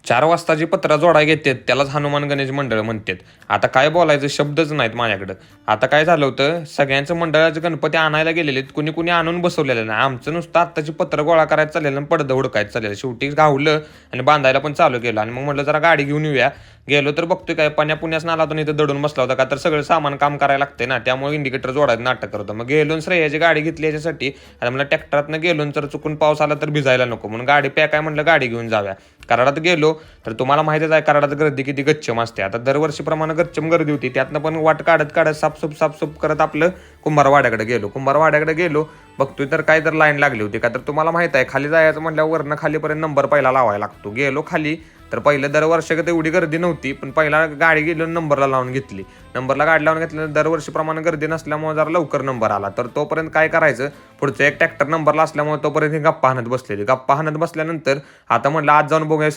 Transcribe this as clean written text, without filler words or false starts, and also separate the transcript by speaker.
Speaker 1: 4 वाजता जी पत्रा जोडाय घेतात त्यालाच हनुमान गणेश मंडळ म्हणतात. आता काय बोलायचं शब्दच नाहीत माझ्याकडं. आता काय झालं होतं, सगळ्यांचं मंडळाचं गणपती आणायला गेलेले कुणी कुणी आणून बसवलेलं नाही. आमचं नुसतं आत्ताची पत्र गोळा करायचं चाललेलं आणि पडदं हुडकायचं चाललेलं. शेवटी गावलं आणि बांधायला पण चालू केलं आणि मग म्हटलं जरा गाडी घेऊन येऊया. गेलो तर बघतोय काय पुण्यास नाला होता इथं दडून बसला होता का तर सगळं सामान काम करायला लागते ना, त्यामुळे इंडिकेटर जोडायचं नाटक करत होतं. मग गेलो श्रेयाची गाडी घेतली याच्यासाठी आणि मला ट्रॅक्टरातनं गेलो तर चुकून पाऊस आला तर भिजायला नको म्हणून गाडी पॅक आहे म्हटलं गाडी घेऊन जाव्या. कराडात गेलो तर तुम्हाला माहितीच आहे कराडात गर्दी किती गच्चम असते. आता दरवर्षीप्रमाणे गच्चम गर्दी होती, त्यातनं पण वाट काढत काढत साफसूप करत आपलं कुंभारवाड्याकडे गेलो. बघतोय तर काय तर लाईन लागली होती का तर तुम्हाला माहित आहे खाली जायचं म्हटल्यावर वरनं खालीपर्यंत नंबर पहिला लावायला लागतो. गेलो खाली तर पहिलं दरवर्षात एवढी गर्दी नव्हती, पण पहिला गाडी गेलो नंबरला लावून घेतली. नंबरला गाडी लावून घेतल्यानंतर दरवर्षीप्रमाणे गर्दी नसल्यामुळे जरा लवकर नंबर आला. तर तोपर्यंत काय करायचं, पुढचं एक ट्रॅक्टर नंबरला असल्यामुळे तोपर्यंत गप्पा हाणत बसल्यानंतर आता म्हटलं आज जाऊन बघूया